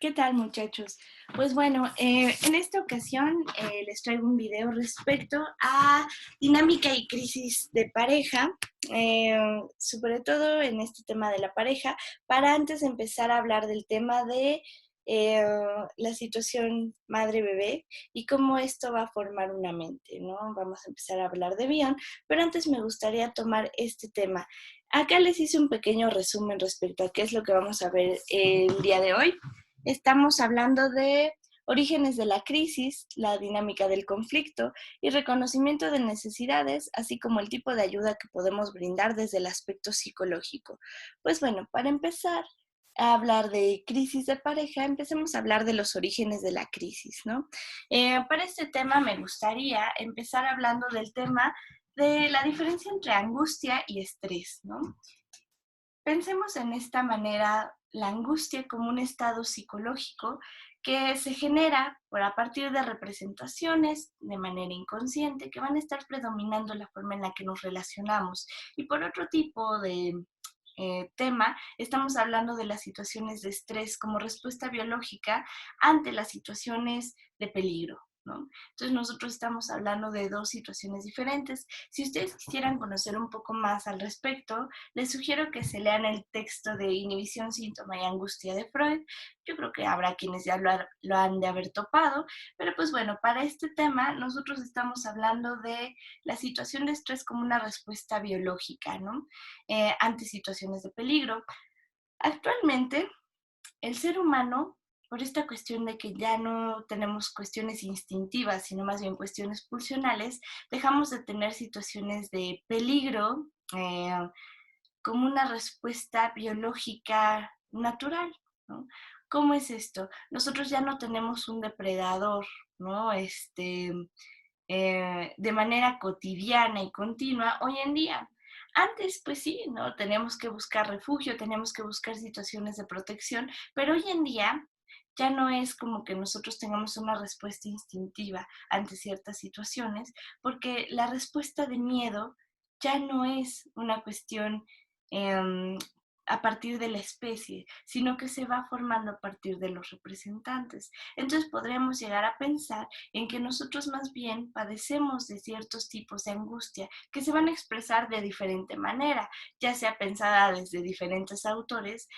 ¿Qué tal, muchachos? Pues bueno, en esta ocasión les traigo un video respecto a dinámica y crisis de pareja, eh, sobre todo en este tema de la pareja, para antes de empezar a hablar del tema de eh, la situación madre-bebé y cómo esto va a formar una mente, ¿no? Vamos a empezar a hablar de Bion, pero antes me gustaría tomar este tema. Acá les hice un pequeño resumen respecto a qué es lo que vamos a ver el día de hoy. Estamos hablando de orígenes de la crisis, la dinámica del conflicto y reconocimiento de necesidades, así como el tipo de ayuda que podemos brindar desde el aspecto psicológico. Pues bueno, para empezar a hablar de crisis de pareja, empecemos a hablar de los orígenes de la crisis, ¿no? Para este tema me gustaría empezar hablando del tema de la diferencia entre angustia y estrés, ¿no? Pensemos en esta manera la angustia como un estado psicológico que se genera a partir de representaciones de manera inconsciente que van a estar predominando la forma en la que nos relacionamos. Y por otro tipo de tema, estamos hablando de las situaciones de estrés como respuesta biológica ante las situaciones de peligro, ¿no? Entonces nosotros estamos hablando de dos situaciones diferentes. Si ustedes quisieran conocer un poco más al respecto, les sugiero que se lean el texto de Inhibición, Síntoma y Angustia de Freud. Yo creo que habrá quienes ya lo han de haber topado, pero pues bueno, para este tema nosotros estamos hablando de la situación de estrés como una respuesta biológica, ¿no? Ante situaciones de peligro. Actualmente, el ser humano, por esta cuestión de que ya no tenemos cuestiones instintivas, sino más bien cuestiones pulsionales, dejamos de tener situaciones de peligro como una respuesta biológica natural, ¿no? ¿Cómo es esto? Nosotros ya no tenemos un depredador, ¿no? De manera cotidiana y continua hoy en día. Antes, pues sí, ¿no? Teníamos que buscar refugio, teníamos que buscar situaciones de protección, pero hoy en día ya no es como que nosotros tengamos una respuesta instintiva ante ciertas situaciones, porque la respuesta de miedo ya no es una cuestión eh, a partir de la especie, sino que se va formando a partir de los representantes. Entonces podríamos llegar a pensar en que nosotros más bien padecemos de ciertos tipos de angustia que se van a expresar de diferente manera, ya sea pensada desde diferentes autores,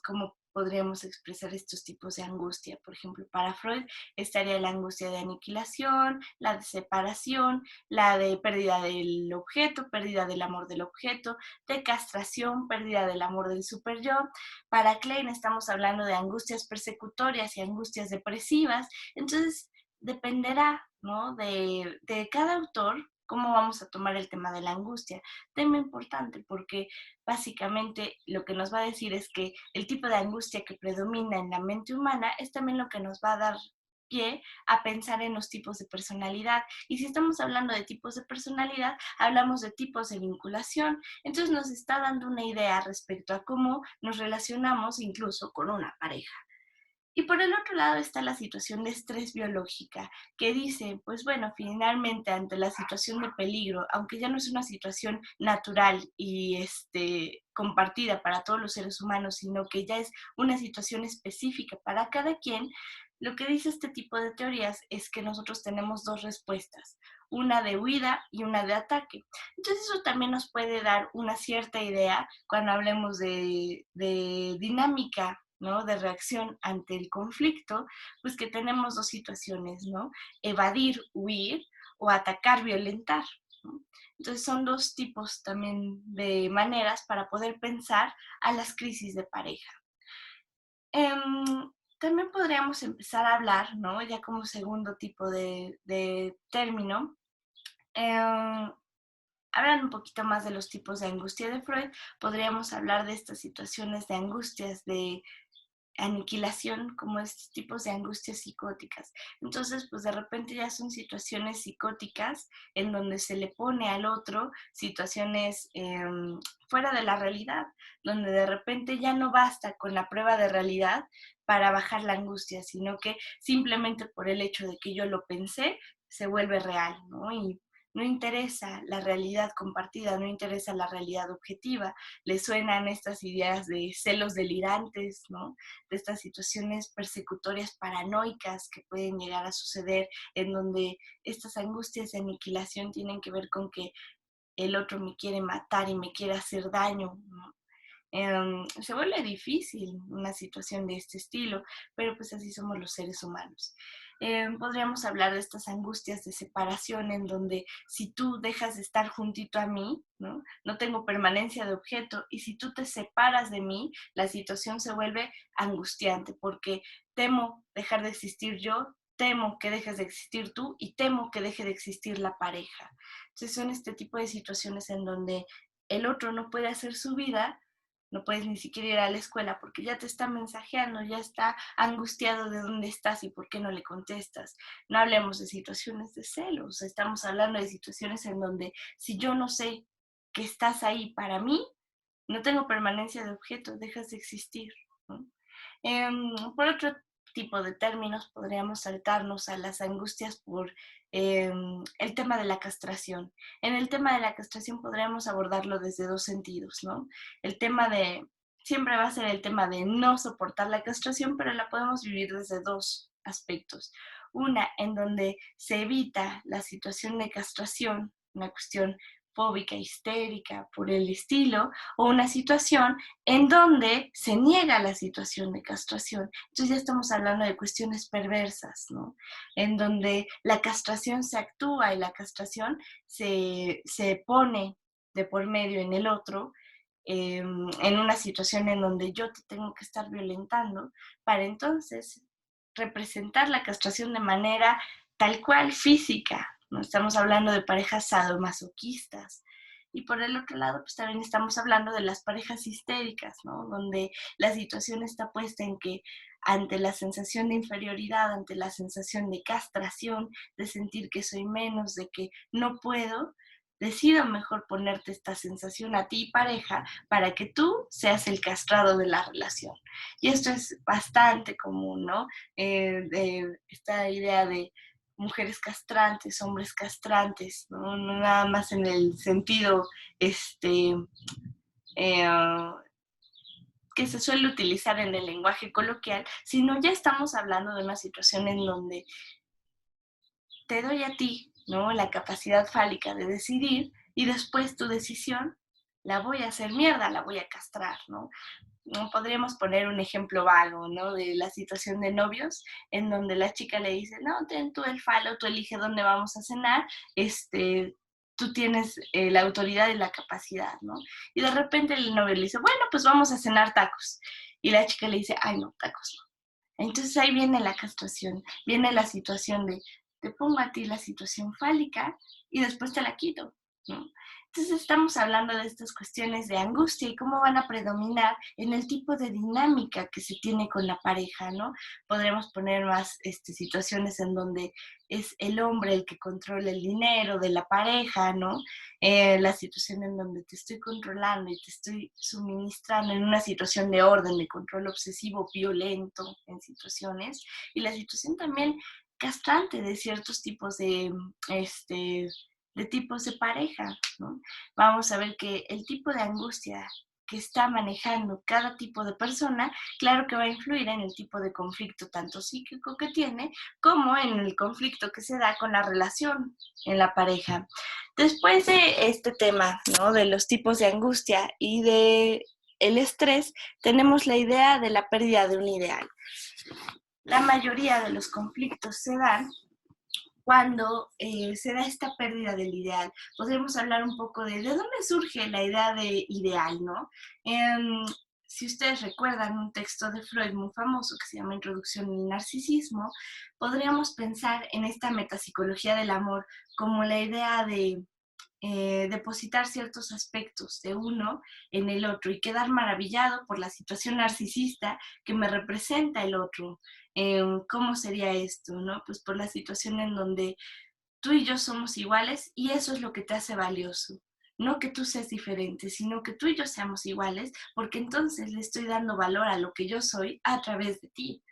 como podríamos expresar estos tipos de angustia. Por ejemplo, para Freud estaría la angustia de aniquilación, la de separación, la de pérdida del objeto, pérdida del amor del objeto, de castración, pérdida del amor del superyo. Para Klein estamos hablando de angustias persecutorias y angustias depresivas. Entonces, dependerá, ¿no? de cada autor cómo vamos a tomar el tema de la angustia. Tema importante porque básicamente lo que nos va a decir es que el tipo de angustia que predomina en la mente humana es también lo que nos va a dar pie a pensar en los tipos de personalidad. Y si estamos hablando de tipos de personalidad, hablamos de tipos de vinculación. Entonces nos está dando una idea respecto a cómo nos relacionamos incluso con una pareja. Y por el otro lado está la situación de estrés biológica, que dice, pues bueno, finalmente ante la situación de peligro, aunque ya no es una situación natural y compartida para todos los seres humanos, sino que ya es una situación específica para cada quien, lo que dice este tipo de teorías es que nosotros tenemos dos respuestas, una de huida y una de ataque. Entonces eso también nos puede dar una cierta idea cuando hablemos de dinámica, ¿no? De reacción ante el conflicto, pues que tenemos dos situaciones, ¿no? Evadir, huir o atacar, violentar, ¿no? Entonces son dos tipos también de maneras para poder pensar a las crisis de pareja. También podríamos empezar a hablar, ¿no? Ya como segundo tipo de término, hablando un poquito más de los tipos de angustia de Freud, podríamos hablar de estas situaciones de angustias, de aniquilación, como estos tipos de angustias psicóticas. Entonces, pues de repente ya son situaciones psicóticas en donde se le pone al otro situaciones fuera de la realidad, donde de repente ya no basta con la prueba de realidad para bajar la angustia, sino que simplemente por el hecho de que yo lo pensé, se vuelve real, ¿no? Y no interesa la realidad compartida, no interesa la realidad objetiva. Le suenan estas ideas de celos delirantes, ¿no? De estas situaciones persecutorias paranoicas que pueden llegar a suceder, en donde estas angustias de aniquilación tienen que ver con que el otro me quiere matar y me quiere hacer daño, ¿no? Se vuelve difícil una situación de este estilo, pero pues así somos los seres humanos. Podríamos hablar de estas angustias de separación en donde si tú dejas de estar juntito a mí, ¿no? No tengo permanencia de objeto y si tú te separas de mí, la situación se vuelve angustiante porque temo dejar de existir yo, temo que dejes de existir tú y temo que deje de existir la pareja. Entonces son este tipo de situaciones en donde el otro no puede hacer su vida, no puedes ni siquiera ir a la escuela porque ya te está mensajeando, ya está angustiado de dónde estás y por qué no le contestas. No hablemos de situaciones de celos, estamos hablando de situaciones en donde si yo no sé que estás ahí para mí, no tengo permanencia de objeto, dejas de existir, ¿no? Por otro tipo de términos, podríamos saltarnos a las angustias por el tema de la castración. En el tema de la castración podríamos abordarlo desde dos sentidos, ¿no? El tema de, siempre va a ser el tema de no soportar la castración, pero la podemos vivir desde dos aspectos. Una, en donde se evita la situación de castración, una cuestión fóbica, histérica, por el estilo, o una situación en donde se niega la situación de castración. Entonces ya estamos hablando de cuestiones perversas, ¿no? En donde la castración se actúa y la castración se pone de por medio en el otro, en una situación en donde yo te tengo que estar violentando, para entonces representar la castración de manera tal cual física. No estamos hablando de parejas sadomasoquistas. Y por el otro lado, pues también estamos hablando de las parejas histéricas, ¿no? Donde la situación está puesta en que ante la sensación de inferioridad, ante la sensación de castración, de sentir que soy menos, de que no puedo, decido mejor ponerte esta sensación a ti, pareja, para que tú seas el castrado de la relación. Y esto es bastante común, ¿no? Esta idea de mujeres castrantes, hombres castrantes, ¿no? No nada más en el sentido eh, que se suele utilizar en el lenguaje coloquial, sino ya estamos hablando de una situación en donde te doy a ti, ¿no? La capacidad fálica de decidir y después tu decisión la voy a hacer mierda, la voy a castrar, ¿no? No podríamos poner un ejemplo vago, ¿no? De la situación de novios, en donde la chica le dice, no, ten tú el falo, tú elige dónde vamos a cenar, tú tienes la autoridad y la capacidad, ¿no? Y de repente el novio le dice, bueno, pues vamos a cenar tacos. Y la chica le dice, ay, no, tacos no. Entonces ahí viene la castración, viene la situación de, te pongo a ti la situación fálica y después te la quito, ¿no? Entonces estamos hablando de estas cuestiones de angustia y cómo van a predominar en el tipo de dinámica que se tiene con la pareja, ¿no? Podremos poner más situaciones en donde es el hombre el que controla el dinero de la pareja, ¿no? La situación en donde te estoy controlando y te estoy suministrando en una situación de orden, de control obsesivo, violento en situaciones, y la situación también castrante de ciertos tipos de tipos de pareja, ¿no? Vamos a ver que el tipo de angustia que está manejando cada tipo de persona, claro que va a influir en el tipo de conflicto tanto psíquico que tiene, como en el conflicto que se da con la relación en la pareja. Después de este tema, ¿no? De los tipos de angustia y de el estrés, tenemos la idea de la pérdida de un ideal. La mayoría de los conflictos se dan cuando se da esta pérdida del ideal. Podríamos hablar un poco de dónde surge la idea de ideal, ¿no? Si ustedes recuerdan un texto de Freud muy famoso que se llama Introducción al Narcisismo, podríamos pensar en esta metapsicología del amor como la idea de depositar ciertos aspectos de uno en el otro y quedar maravillado por la situación narcisista que me representa el otro. ¿Cómo sería esto? ¿No? Pues por la situación en donde tú y yo somos iguales y eso es lo que te hace valioso. No que tú seas diferente, sino que tú y yo seamos iguales, porque entonces le estoy dando valor a lo que yo soy a través de ti.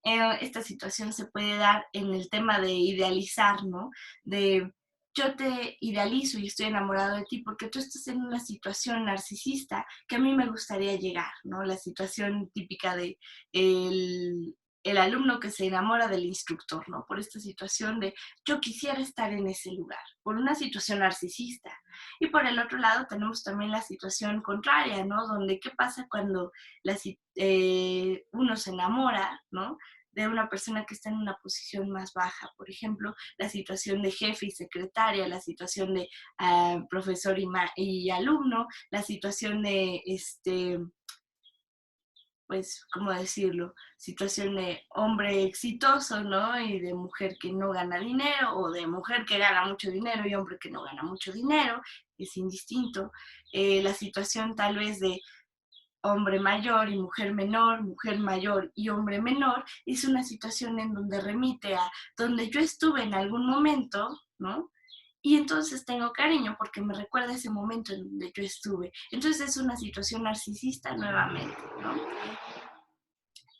Esta situación se puede dar en el tema de idealizar, ¿no? De yo te idealizo y estoy enamorado de ti porque tú estás en una situación narcisista que a mí me gustaría llegar, ¿no? La situación típica de el alumno que se enamora del instructor, ¿no? Por esta situación de yo quisiera estar en ese lugar, por una situación narcisista. Y por el otro lado tenemos también la situación contraria, ¿no? Donde qué pasa cuando uno se enamora, ¿no? De una persona que está en una posición más baja, por ejemplo, la situación de jefe y secretaria, la situación de profesor y alumno, la situación de pues, ¿cómo decirlo? Situación de hombre exitoso, ¿no? Y de mujer que no gana dinero, o de mujer que gana mucho dinero y hombre que no gana mucho dinero, es indistinto. La situación tal vez de hombre mayor y mujer mayor y hombre menor, es una situación en donde remite a donde yo estuve en algún momento, ¿no? Y entonces tengo cariño porque me recuerda ese momento en donde yo estuve. Entonces es una situación narcisista nuevamente, ¿no?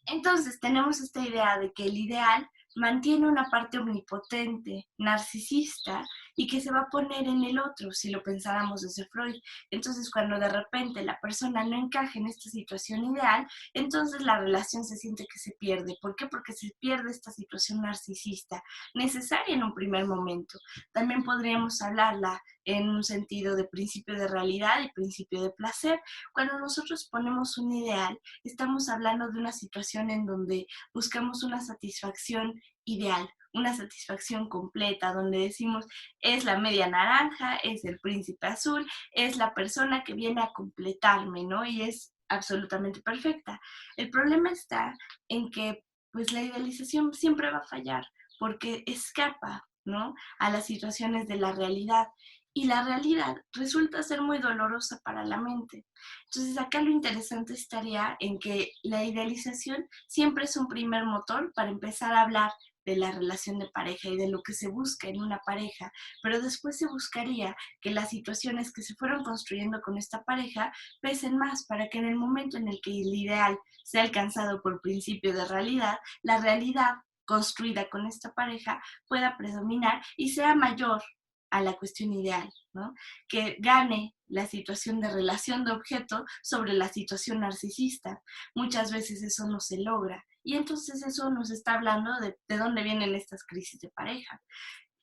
Entonces tenemos esta idea de que el ideal mantiene una parte omnipotente, narcisista, y que se va a poner en el otro, si lo pensáramos desde Freud. Entonces, cuando de repente la persona no encaja en esta situación ideal, entonces la relación se siente que se pierde. ¿Por qué? Porque se pierde esta situación narcisista, necesaria en un primer momento. También podríamos hablarla en un sentido de principio de realidad y principio de placer. Cuando nosotros ponemos un ideal, estamos hablando de una situación en donde buscamos una satisfacción ideal, una satisfacción completa, donde decimos es la media naranja, es el príncipe azul, es la persona que viene a completarme, ¿no? Y es absolutamente perfecta. El problema está en que pues la idealización siempre va a fallar porque escapa, ¿no? A las situaciones de la realidad y la realidad resulta ser muy dolorosa para la mente. Entonces acá lo interesante estaría en que la idealización siempre es un primer motor para empezar a hablar de la relación de pareja y de lo que se busca en una pareja, pero después se buscaría que las situaciones que se fueron construyendo con esta pareja pesen más para que en el momento en el que el ideal sea alcanzado por principio de realidad, la realidad construida con esta pareja pueda predominar y sea mayor a la cuestión ideal, ¿no? Que gane la situación de relación de objeto sobre la situación narcisista. Muchas veces eso no se logra y entonces eso nos está hablando de dónde vienen estas crisis de pareja.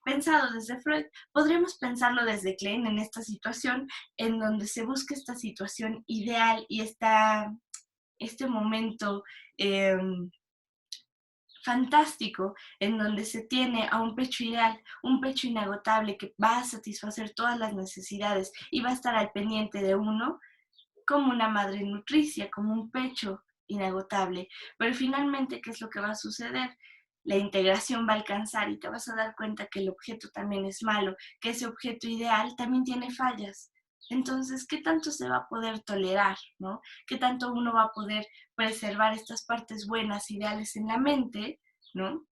Pensado desde Freud, podríamos pensarlo desde Klein en esta situación en donde se busca esta situación ideal y este momento eh, fantástico en donde se tiene a un pecho ideal, un pecho inagotable que va a satisfacer todas las necesidades y va a estar al pendiente de uno como una madre nutricia, como un pecho inagotable. Pero finalmente, ¿qué es lo que va a suceder? La integración va a alcanzar y te vas a dar cuenta que el objeto también es malo, que ese objeto ideal también tiene fallas. Entonces, ¿qué tanto se va a poder tolerar, no? ¿Qué tanto uno va a poder preservar estas partes buenas, ideales en la mente, no?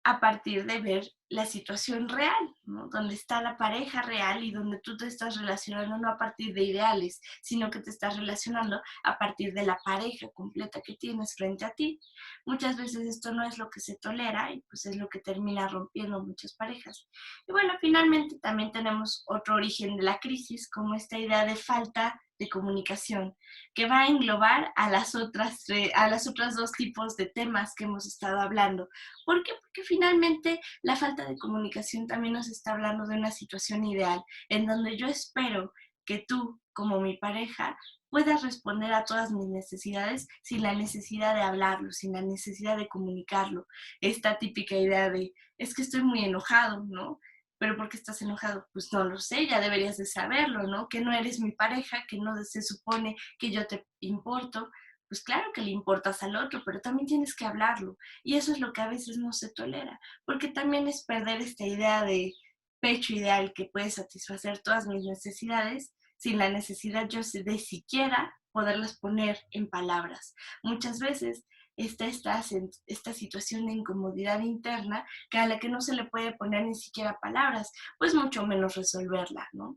A partir de ver la situación real, ¿no? Donde está la pareja real y donde tú te estás relacionando no a partir de ideales, sino que te estás relacionando a partir de la pareja completa que tienes frente a ti. Muchas veces esto no es lo que se tolera y pues es lo que termina rompiendo muchas parejas. Y bueno, finalmente también tenemos otro origen de la crisis, como esta idea de falta de comunicación, que va a englobar a las otras dos tipos de temas que hemos estado hablando. ¿Por qué? Porque finalmente la falta de comunicación también nos está hablando de una situación ideal, en donde yo espero que tú, como mi pareja, puedas responder a todas mis necesidades sin la necesidad de hablarlo, sin la necesidad de comunicarlo. Esta típica idea de, es que estoy muy enojado, ¿no? ¿Pero por qué estás enojado? Pues no lo sé, ya deberías de saberlo, ¿no? Que no eres mi pareja, que no se supone que yo te importo. Pues claro que le importas al otro, pero también tienes que hablarlo. Y eso es lo que a veces no se tolera, porque también es perder esta idea de pecho ideal que puede satisfacer todas mis necesidades sin la necesidad yo de siquiera poderlas poner en palabras. Muchas veces está esta situación de incomodidad interna que a la que no se le puede poner ni siquiera palabras, pues mucho menos resolverla, ¿no?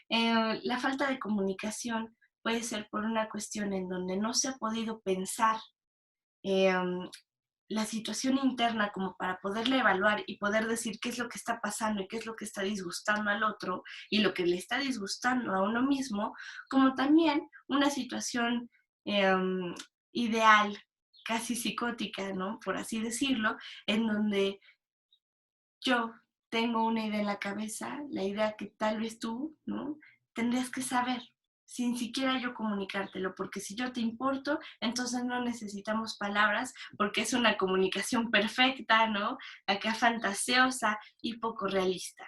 La falta de comunicación puede ser por una cuestión en donde no se ha podido pensar eh, la situación interna como para poderla evaluar y poder decir qué es lo que está pasando y qué es lo que está disgustando al otro y lo que le está disgustando a uno mismo, como también una situación ideal, casi psicótica, ¿no? Por así decirlo, en donde yo tengo una idea en la cabeza, la idea que tal vez tú, ¿no? Tendrías que saber, sin siquiera yo comunicártelo, porque si yo te importo, entonces no necesitamos palabras, porque es una comunicación perfecta, ¿no? Acá fantasiosa y poco realista.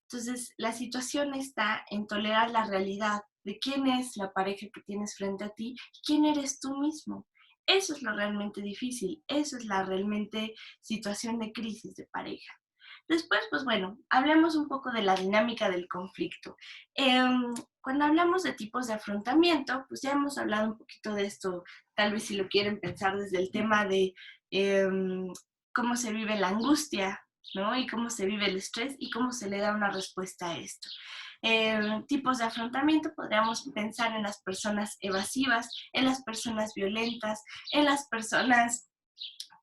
Entonces, la situación está en tolerar la realidad de quién es la pareja que tienes frente a ti y quién eres tú mismo. Eso es lo realmente difícil, eso es la realmente situación de crisis de pareja. Después, pues bueno, hablemos un poco de la dinámica del conflicto. Cuando hablamos de tipos de afrontamiento, pues ya hemos hablado un poquito de esto, tal vez si lo quieren pensar desde el tema de cómo se vive la angustia, ¿no? Y cómo se vive el estrés y cómo se le da una respuesta a esto. Tipos de afrontamiento, podríamos pensar en las personas evasivas, en las personas violentas, en las personas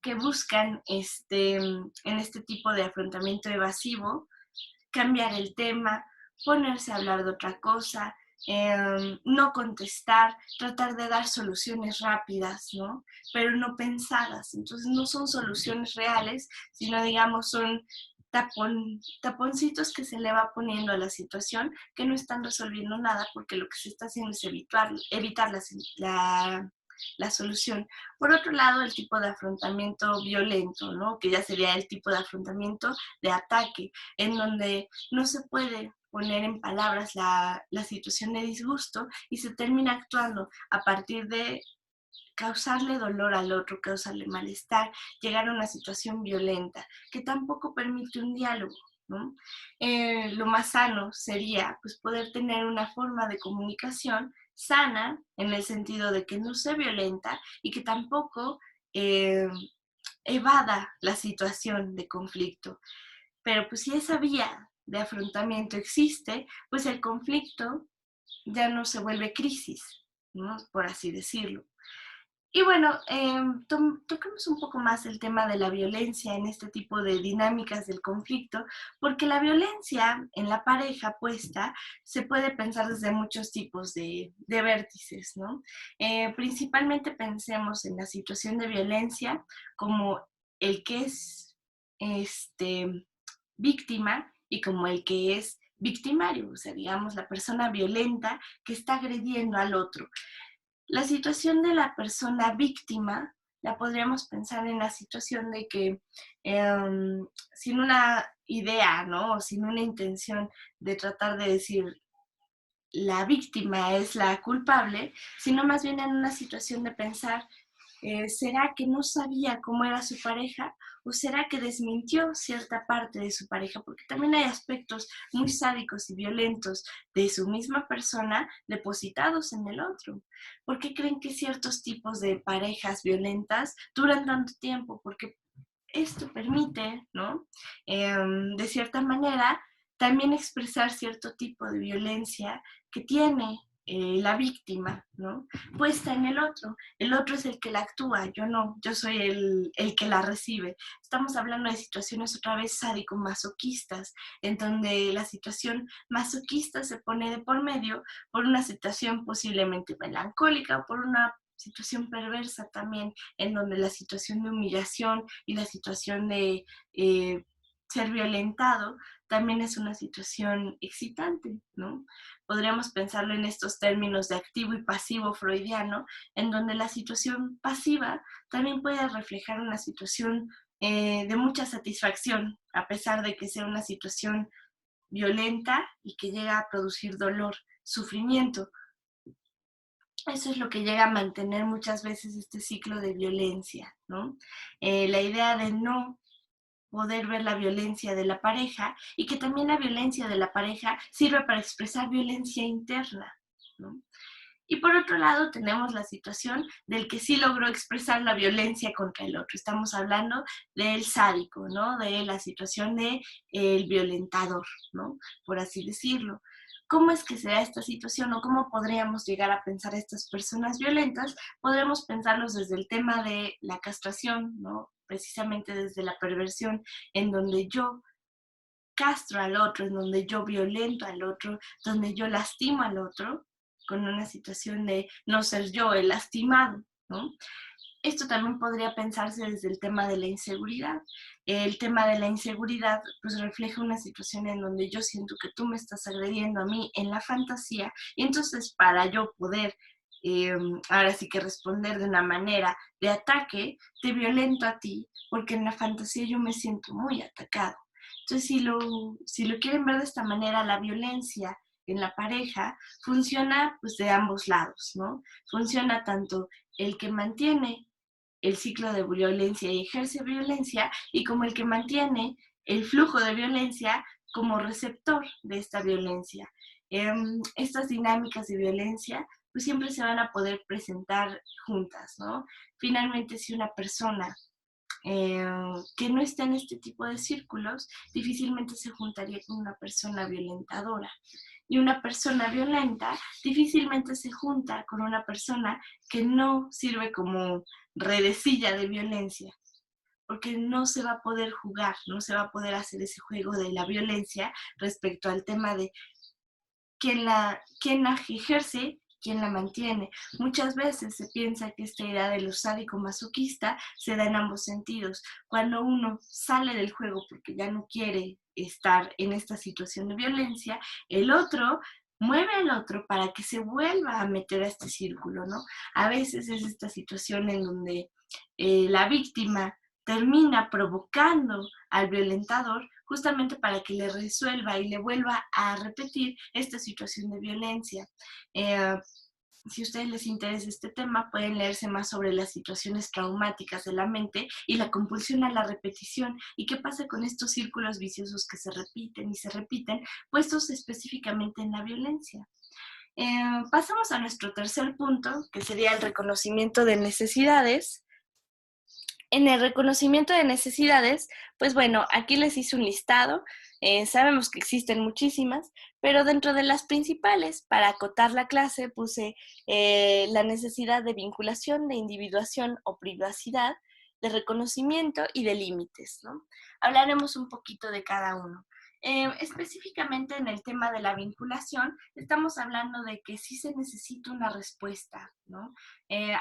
que buscan en este tipo de afrontamiento evasivo, cambiar el tema, ponerse a hablar de otra cosa, no contestar, tratar de dar soluciones rápidas, ¿no? Pero no pensadas. Entonces no son soluciones reales, sino digamos son taponcitos que se le va poniendo a la situación que no están resolviendo nada porque lo que se está haciendo es evitar la solución. Por otro lado, el tipo de afrontamiento violento, ¿no? Que ya sería el tipo de afrontamiento de ataque, en donde no se puede poner en palabras la situación de disgusto y se termina actuando a partir de causarle dolor al otro, causarle malestar, llegar a una situación violenta, que tampoco permite un diálogo, ¿no? Lo más sano sería pues, poder tener una forma de comunicación sana, en el sentido de que no sea violenta y que tampoco eh, evada la situación de conflicto. Pero pues si esa vía de afrontamiento existe, pues el conflicto ya no se vuelve crisis, ¿no? Por así decirlo. Y bueno, toquemos un poco más el tema de la violencia en este tipo de dinámicas del conflicto, porque la violencia en la pareja puesta se puede pensar desde muchos tipos de vértices, ¿no? Principalmente pensemos en la situación de violencia como el que es víctima y como el que es victimario, o sea, digamos, la persona violenta que está agrediendo al otro. La situación de la persona víctima la podríamos pensar en la situación de que sin una idea, ¿no? O sin una intención de tratar de decir la víctima es la culpable, sino más bien en una situación de pensar ¿será que no sabía cómo era su pareja o será que desmintió cierta parte de su pareja? Porque también hay aspectos muy sádicos y violentos de su misma persona depositados en el otro. ¿Por qué creen que ciertos tipos de parejas violentas duran tanto tiempo? Porque esto permite, ¿no? De cierta manera, también expresar cierto tipo de violencia que tiene la víctima, ¿no? Puesta en el otro. El otro es el que la actúa, yo no, yo soy el que la recibe. Estamos hablando de situaciones otra vez sádico-masoquistas, en donde la situación masoquista se pone de por medio por una situación posiblemente melancólica o por una situación perversa también, en donde la situación de humillación y la situación de ser violentado también es una situación excitante, ¿no? Podríamos pensarlo en estos términos de activo y pasivo freudiano, en donde la situación pasiva también puede reflejar una situación de mucha satisfacción, a pesar de que sea una situación violenta y que llega a producir dolor, sufrimiento. Eso es lo que llega a mantener muchas veces este ciclo de violencia, ¿no? La idea de no poder ver la violencia de la pareja y que también la violencia de la pareja sirve para expresar violencia interna, ¿no? Y por otro lado tenemos la situación del que sí logró expresar la violencia contra el otro. Estamos hablando del sádico, ¿no? De la situación del violentador, ¿no? Por así decirlo. ¿Cómo es que se da esta situación o cómo podríamos llegar a pensar a estas personas violentas? Podríamos pensarlos desde el tema de la castración, ¿no? precisamente desde la perversión, en donde yo castro al otro, en donde yo violento al otro, donde yo lastimo al otro, con una situación de no ser yo el lastimado, ¿no? Esto también podría pensarse desde el tema de la inseguridad. El tema de la inseguridad pues refleja una situación en donde yo siento que tú me estás agrediendo a mí en la fantasía y entonces para yo poder eh, ahora sí que responder de una manera de ataque, te violento a ti porque en la fantasía yo me siento muy atacado. Entonces si lo quieren ver de esta manera, la violencia en la pareja funciona pues de ambos lados, ¿no? Funciona tanto el que mantiene el ciclo de violencia y ejerce violencia y como el que mantiene el flujo de violencia como receptor de esta violencia. Estas dinámicas de violencia pues siempre se van a poder presentar juntas, ¿no? Finalmente, si una persona eh, que no está en este tipo de círculos, difícilmente se juntaría con una persona violentadora. Y una persona violenta difícilmente se junta con una persona que no sirve como redecilla de violencia, porque no se va a poder jugar, no se va a poder hacer ese juego de la violencia respecto al tema de quién la ejerce, quién la mantiene. Muchas veces se piensa que esta idea de lo sádico-masoquista se da en ambos sentidos. Cuando uno sale del juego porque ya no quiere estar en esta situación de violencia, el otro mueve al otro para que se vuelva a meter a este círculo, ¿no? A veces es esta situación en donde la víctima termina provocando al violentador justamente para que le resuelva y le vuelva a repetir esta situación de violencia. Eh, si a ustedes les interesa este tema, pueden leerse más sobre las situaciones traumáticas de la mente y la compulsión a la repetición y qué pasa con estos círculos viciosos que se repiten y se repiten, puestos específicamente en la violencia. Pasamos a nuestro tercer punto, que sería el reconocimiento de necesidades. En el reconocimiento de necesidades, pues bueno, aquí les hice un listado. Sabemos que existen muchísimas, pero dentro de las principales, para acotar la clase, puse la necesidad de vinculación, de individuación o privacidad, de reconocimiento y de límites, ¿no? Hablaremos un poquito de cada uno. Específicamente en el tema de la vinculación, estamos hablando de que sí se necesita una respuesta, ¿no?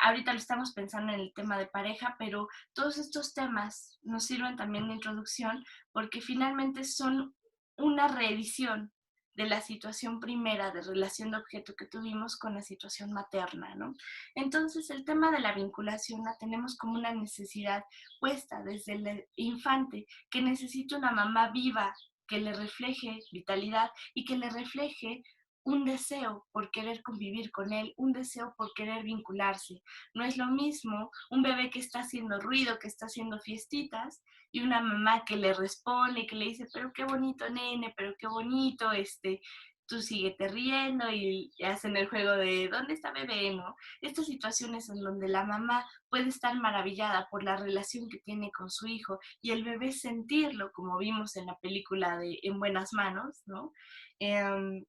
Ahorita lo estamos pensando en el tema de pareja, pero todos estos temas nos sirven también de introducción porque finalmente son una reedición de la situación primera de relación de objeto que tuvimos con la situación materna, ¿no? Entonces, el tema de la vinculación la tenemos como una necesidad puesta desde el infante, que necesita una mamá viva que le refleje vitalidad y que le refleje un deseo por querer convivir con él, un deseo por querer vincularse. No es lo mismo un bebé que está haciendo ruido, que está haciendo fiestitas, y una mamá que le responde, que le dice, pero qué bonito nene, pero qué bonito, tú síguete riendo y hacen el juego de ¿dónde está bebé? ¿No? Estas situaciones en donde la mamá puede estar maravillada por la relación que tiene con su hijo y el bebé sentirlo, como vimos en la película de En buenas manos, ¿no? Eh,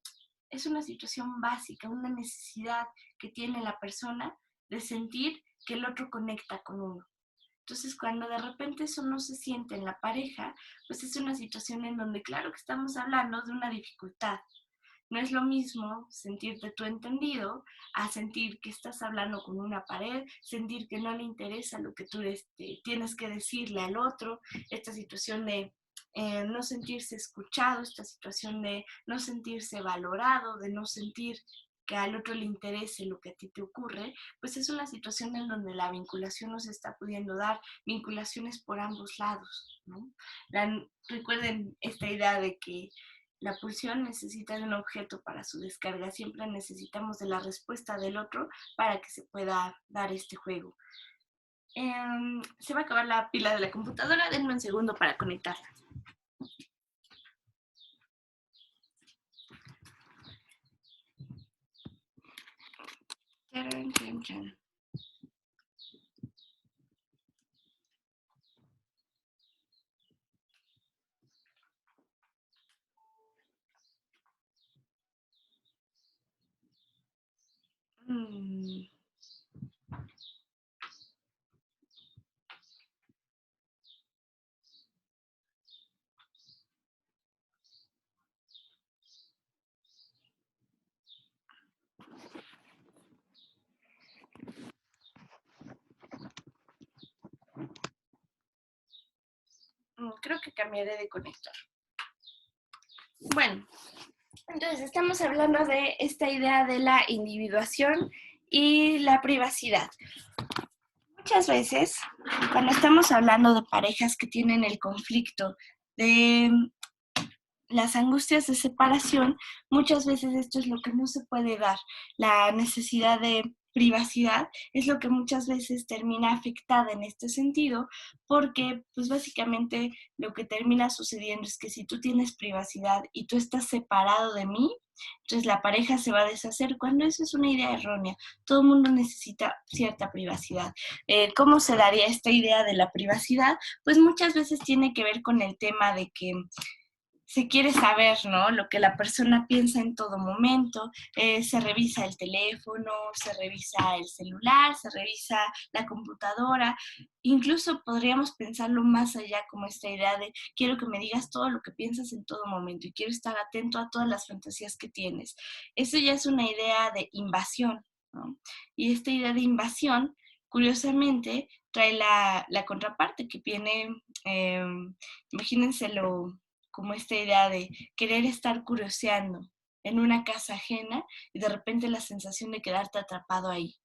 es una situación básica, una necesidad que tiene la persona de sentir que el otro conecta con uno. Entonces, cuando de repente eso no se siente en la pareja, pues es una situación en donde, claro que estamos hablando de una dificultad. No es lo mismo sentirte tú entendido a sentir que estás hablando con una pared, sentir que no le interesa lo que tú tienes que decirle al otro, esta situación de no sentirse escuchado, esta situación de no sentirse valorado, de no sentir que al otro le interese lo que a ti te ocurre, pues es una situación en donde la vinculación no se está pudiendo dar, vinculaciones por ambos lados, ¿no? Recuerden esta idea de que la pulsión necesita de un objeto para su descarga. Siempre necesitamos de la respuesta del otro para que se pueda dar este juego. Se va a acabar la pila de la computadora. Denme un segundo para conectarla. Charan, charan, charan. Mm. creo que cambiaré de conector. Bueno, entonces estamos hablando de esta idea de la individuación y la privacidad. Muchas veces, cuando estamos hablando de parejas que tienen el conflicto de las angustias de separación, muchas veces esto es lo que no se puede dar. La necesidad de privacidad es lo que muchas veces termina afectada en este sentido, porque pues básicamente lo que termina sucediendo es que si tú tienes privacidad y tú estás separado de mí, entonces la pareja se va a deshacer, cuando eso es una idea errónea. Todo el mundo necesita cierta privacidad. ¿Cómo se daría esta idea de la privacidad? Pues muchas veces tiene que ver con el tema de que se quiere saber, ¿no? Lo que la persona piensa en todo momento, se revisa el teléfono, se revisa el celular, se revisa la computadora, incluso podríamos pensarlo más allá como esta idea de quiero que me digas todo lo que piensas en todo momento y quiero estar atento a todas las fantasías que tienes. Eso ya es una idea de invasión, ¿no? Y esta idea de invasión, curiosamente, trae la contraparte que viene, eh, imagínenselo como esta idea de querer estar curioseando en una casa ajena y de repente la sensación de quedarte atrapado ahí.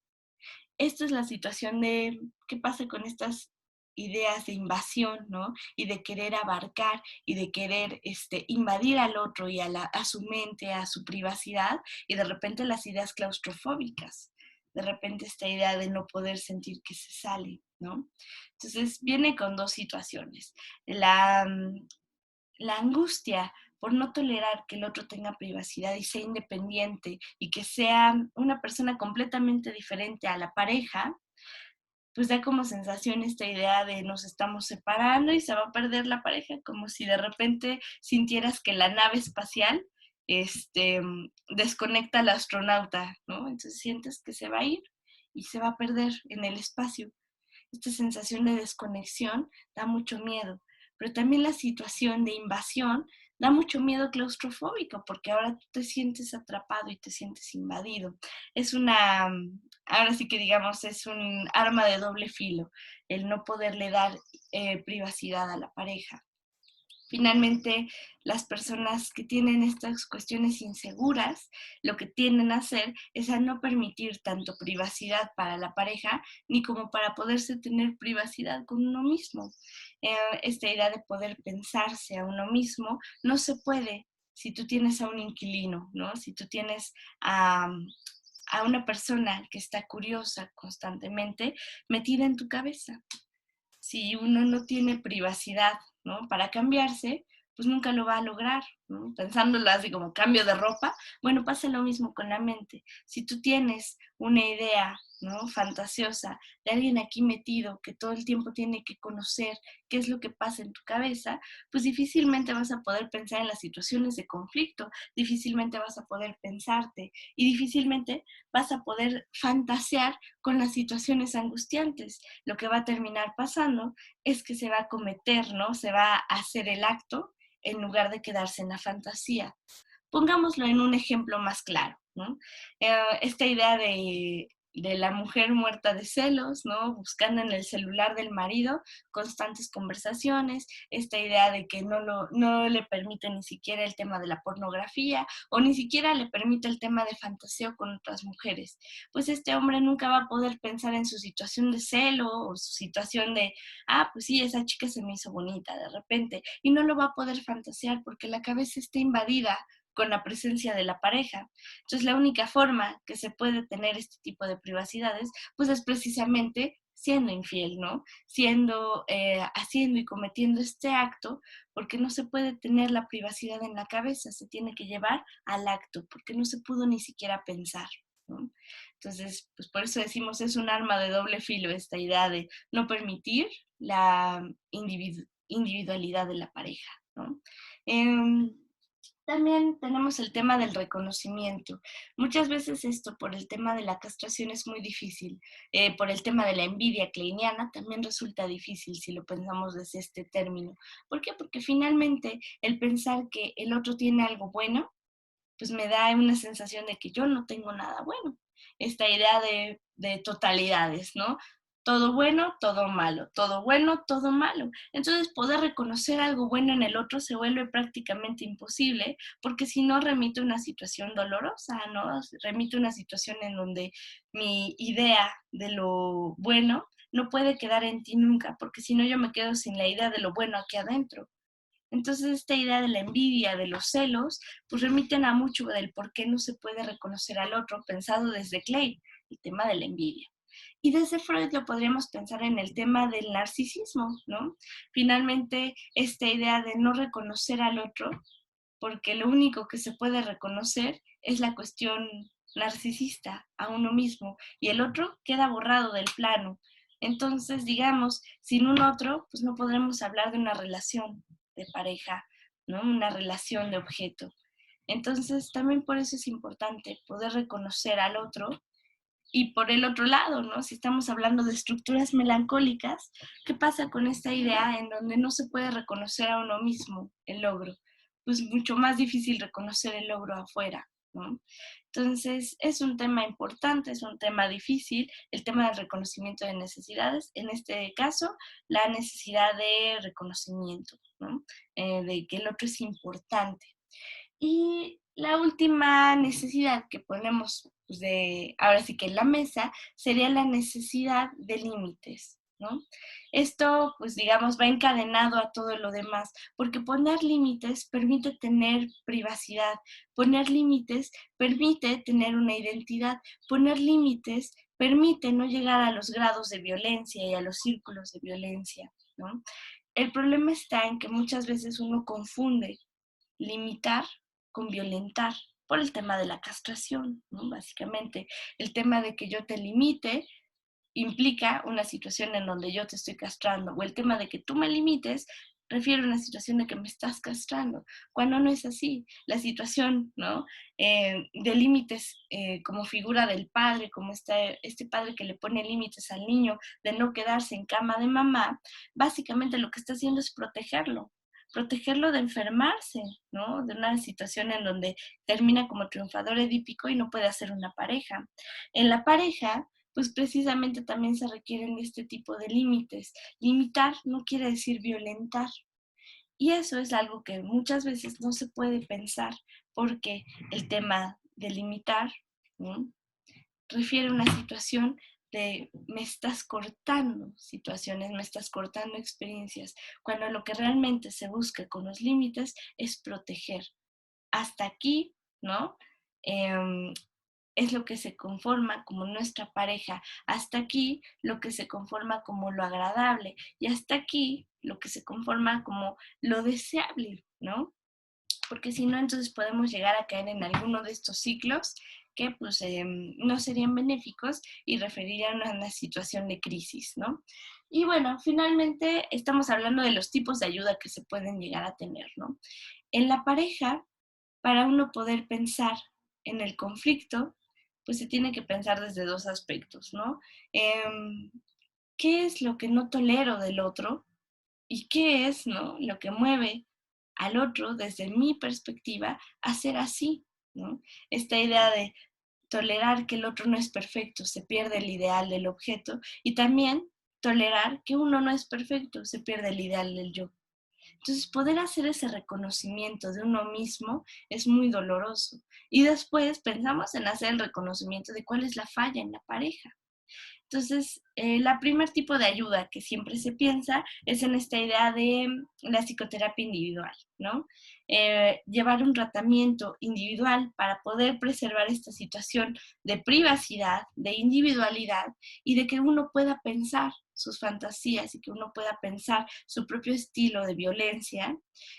Esta es la situación de qué pasa con estas ideas de invasión, ¿no? Y de querer abarcar y de querer invadir al otro y a su mente, a su privacidad, y de repente las ideas claustrofóbicas, de repente esta idea de no poder sentir que se sale, ¿no? Entonces viene con dos situaciones. La angustia por no tolerar que el otro tenga privacidad y sea independiente y que sea una persona completamente diferente a la pareja, pues da como sensación esta idea de nos estamos separando y se va a perder la pareja, como si de repente sintieras que la nave espacial desconecta al astronauta, ¿no? Entonces sientes que se va a ir y se va a perder en el espacio. Esta sensación de desconexión da mucho miedo, pero también la situación de invasión da mucho miedo claustrofóbico, porque ahora tú te sientes atrapado y te sientes invadido. Es ahora sí que digamos, es un arma de doble filo, el no poderle dar privacidad a la pareja. Finalmente, las personas que tienen estas cuestiones inseguras, lo que tienden a hacer es a no permitir tanto privacidad para la pareja, ni como para poderse tener privacidad con uno mismo. Esta idea de poder pensarse a uno mismo no se puede si tú tienes a un inquilino, ¿no? Si tú tienes a una persona que está curiosa constantemente metida en tu cabeza. Si uno no tiene privacidad, ¿no? Para cambiarse, pues nunca lo va a lograr, ¿no? Pensándolo así como cambio de ropa, bueno, pasa lo mismo con la mente. Si tú tienes una idea, ¿no? Fantasiosa de alguien aquí metido que todo el tiempo tiene que conocer qué es lo que pasa en tu cabeza, pues difícilmente vas a poder pensar en las situaciones de conflicto, difícilmente vas a poder pensarte y difícilmente vas a poder fantasear con las situaciones angustiantes. Lo que va a terminar pasando es que se va a cometer, ¿no? Se va a hacer el acto en lugar de quedarse en la fantasía. Pongámoslo en un ejemplo más claro, ¿no? Esta idea de la mujer muerta de celos, ¿no? Buscando en el celular del marido constantes conversaciones, esta idea de que no le permite ni siquiera el tema de la pornografía o ni siquiera le permite el tema de fantaseo con otras mujeres. Pues este hombre nunca va a poder pensar en su situación de celo o su situación de, pues sí, esa chica se me hizo bonita de repente, y no lo va a poder fantasear porque la cabeza está invadida con la presencia de la pareja. Entonces, la única forma que se puede tener este tipo de privacidades, pues es precisamente siendo infiel, ¿no? Haciendo y cometiendo este acto, porque no se puede tener la privacidad en la cabeza, se tiene que llevar al acto, porque no se pudo ni siquiera pensar, ¿no? Entonces, pues por eso decimos, es un arma de doble filo esta idea de no permitir la individualidad de la pareja, ¿no? También tenemos el tema del reconocimiento. Muchas veces esto por el tema de la castración es muy difícil. Por el tema de la envidia kleiniana también resulta difícil si lo pensamos desde este término. ¿Por qué? Porque finalmente el pensar que el otro tiene algo bueno, pues me da una sensación de que yo no tengo nada bueno. Esta idea de totalidades, ¿no? todo bueno, todo malo, todo bueno, todo malo. Entonces, poder reconocer algo bueno en el otro se vuelve prácticamente imposible, porque si no remite a una situación dolorosa, ¿no? Remite a una situación en donde mi idea de lo bueno no puede quedar en ti nunca, porque si no yo me quedo sin la idea de lo bueno aquí adentro. Entonces, esta idea de la envidia, de los celos, pues remiten a mucho del por qué no se puede reconocer al otro, pensado desde Klein, el tema de la envidia. Y desde Freud lo podríamos pensar en el tema del narcisismo, ¿no? Finalmente, esta idea de no reconocer al otro, porque lo único que se puede reconocer es la cuestión narcisista a uno mismo, y el otro queda borrado del plano. Entonces, digamos, sin un otro, pues no podremos hablar de una relación de pareja, ¿no? Una relación de objeto. Entonces, también por eso es importante poder reconocer al otro. Y por el otro lado, ¿no? Si estamos hablando de estructuras melancólicas, ¿qué pasa con esta idea en donde no se puede reconocer a uno mismo el logro? Pues mucho más difícil reconocer el logro afuera, ¿no? Entonces, es un tema importante, es un tema difícil, el tema del reconocimiento de necesidades, en este caso, la necesidad de reconocimiento, ¿no? De que el otro es importante. Y la última necesidad que ponemos pues, ahora sí que en la mesa sería la necesidad de límites, ¿no? Esto, pues digamos, va encadenado a todo lo demás, porque poner límites permite tener privacidad, poner límites permite tener una identidad, poner límites permite no llegar a los grados de violencia y a los círculos de violencia, ¿no? El problema está en que muchas veces uno confunde limitar con violentar por el tema de la castración, ¿no? Básicamente, el tema de que yo te limite implica una situación en donde yo te estoy castrando, o el tema de que tú me limites refiere a una situación de que me estás castrando, cuando no es así. La situación, ¿no? De límites como figura del padre, como este padre que le pone límites al niño de no quedarse en cama de mamá, básicamente lo que está haciendo es protegerlo de enfermarse, ¿no? De una situación en donde termina como triunfador edípico y no puede hacer una pareja. En la pareja, pues precisamente también se requieren este tipo de límites. Limitar no quiere decir violentar. Y eso es algo que muchas veces no se puede pensar porque el tema de limitar, ¿no? Refiere a una situación de me estás cortando situaciones, me estás cortando experiencias, cuando lo que realmente se busca con los límites es proteger. Hasta aquí, ¿no? Es lo que se conforma como nuestra pareja. Hasta aquí lo que se conforma como lo agradable. Y hasta aquí lo que se conforma como lo deseable, ¿no? Porque si no, entonces podemos llegar a caer en alguno de estos ciclos que pues no serían benéficos y referirían a una situación de crisis, ¿no? Y bueno, finalmente estamos hablando de los tipos de ayuda que se pueden llegar a tener, ¿no? En la pareja, para uno poder pensar en el conflicto, pues se tiene que pensar desde dos aspectos, ¿no? Em, ¿Qué es lo que no tolero del otro? ¿Y qué es, no, lo que mueve al otro desde mi perspectiva a ser así, ¿no? Esta idea de tolerar que el otro no es perfecto, se pierde el ideal del objeto, y también tolerar que uno no es perfecto, se pierde el ideal del yo. Entonces, poder hacer ese reconocimiento de uno mismo es muy doloroso. Y después pensamos en hacer el reconocimiento de cuál es la falla en la pareja. Entonces, la primer tipo de ayuda que siempre se piensa es en esta idea de la psicoterapia individual, ¿no? Llevar un tratamiento individual para poder preservar esta situación de privacidad, de individualidad y de que uno pueda pensar sus fantasías y que uno pueda pensar su propio estilo de violencia,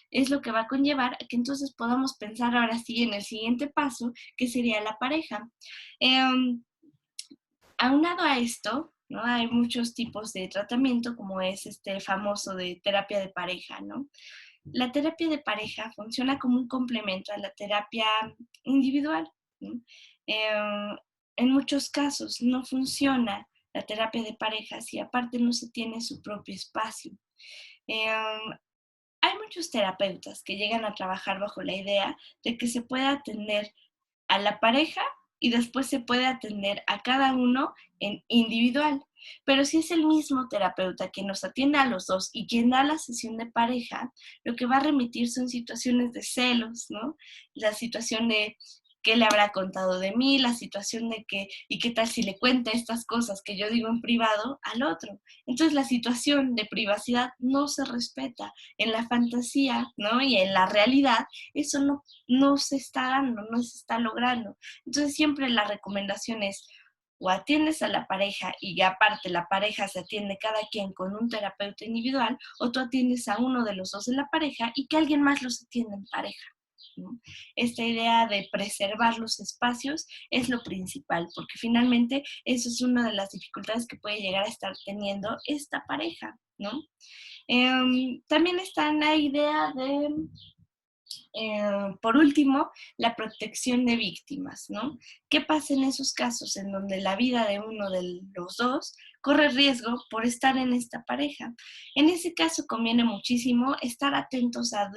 es lo que va a conllevar a que entonces podamos pensar ahora sí en el siguiente paso, que sería la pareja. Eh, Aunado a esto, ¿no? Hay muchos tipos de tratamiento, como es este famoso de terapia de pareja, ¿no? La terapia de pareja funciona como un complemento a la terapia individual, ¿no? Eh, en muchos casos no funciona la terapia de pareja si aparte no se tiene su propio espacio. Eh, Hay muchos terapeutas que llegan a trabajar bajo la idea de que se puede atender a la pareja y después se puede atender a cada uno en individual. Pero si es el mismo terapeuta que nos atiende a los dos y quien da la sesión de pareja, lo que va a remitir son situaciones de celos, ¿no? La situación de qué le habrá contado de mí, la situación de que, y qué tal si le cuenta estas cosas que yo digo en privado al otro. Entonces la situación de privacidad no se respeta. En la fantasía, ¿no? Y en la realidad, eso no se está dando, no se está logrando. Entonces siempre la recomendación es o atiendes a la pareja y aparte la pareja se atiende cada quien con un terapeuta individual, o tú atiendes a uno de los dos de la pareja y que alguien más los atienda en pareja, ¿no? Esta idea de preservar los espacios es lo principal, porque finalmente eso es una de las dificultades que puede llegar a estar teniendo esta pareja, ¿no? También está la idea de por último, la protección de víctimas, ¿no? ¿Qué pasa en esos casos en donde la vida de uno de los dos corre riesgo por estar en esta pareja? En ese caso conviene muchísimo estar atentos a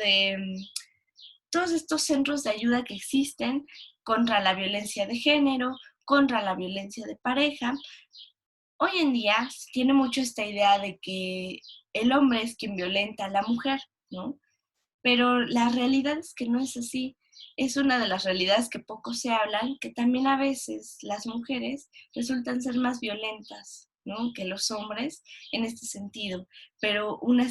todos estos centros de ayuda que existen contra la violencia de género, contra la violencia de pareja. Hoy en día se tiene mucho esta idea de que el hombre es quien violenta a la mujer, ¿no? Pero la realidad es que no es así. Es una de las realidades que poco se hablan, que también a veces las mujeres resultan ser más violentas, ¿no? Que los hombres en este sentido. Pero una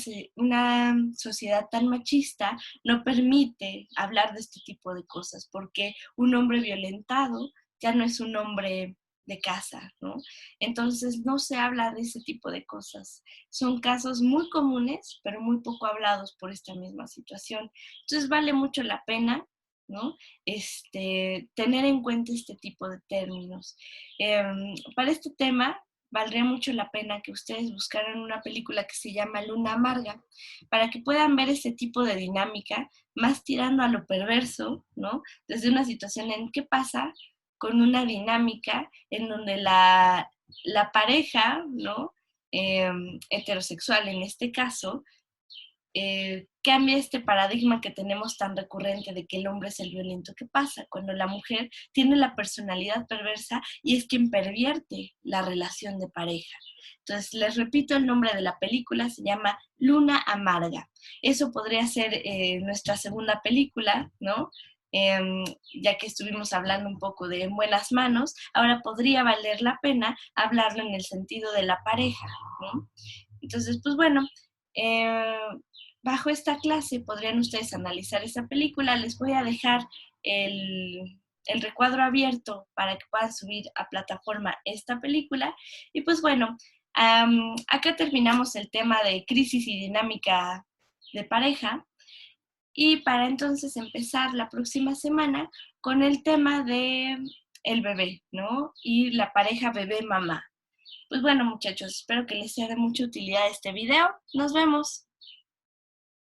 sociedad tan machista no permite hablar de este tipo de cosas, porque un hombre violentado ya no es un hombre de casa, ¿no? Entonces no se habla de ese tipo de cosas. Son casos muy comunes, pero muy poco hablados por esta misma situación. Entonces vale mucho la pena, ¿no? Tener en cuenta este tipo de términos. Para este tema, valdría mucho la pena que ustedes buscaran una película que se llama Luna Amarga, para que puedan ver ese tipo de dinámica, más tirando a lo perverso, ¿no? Desde una situación en qué pasa con una dinámica en donde la pareja, ¿no? Heterosexual en este caso, cambia este paradigma que tenemos tan recurrente de que el hombre es el violento. ¿Qué pasa cuando la mujer tiene la personalidad perversa y es quien pervierte la relación de pareja? Entonces, les repito, el nombre de la película se llama Luna Amarga. Eso podría ser nuestra segunda película, ¿no? Ya que estuvimos hablando un poco de En buenas manos, ahora podría valer la pena hablarlo en el sentido de la pareja, ¿no? Entonces, pues bueno, eh, bajo esta clase podrían ustedes analizar esa película. Les voy a dejar el recuadro abierto para que puedan subir a plataforma esta película. Y pues bueno, acá terminamos el tema de crisis y dinámica de pareja. Y para entonces empezar la próxima semana con el tema de el bebé, ¿no? Y la pareja bebé-mamá. Pues bueno, muchachos, espero que les sea de mucha utilidad este video. Nos vemos.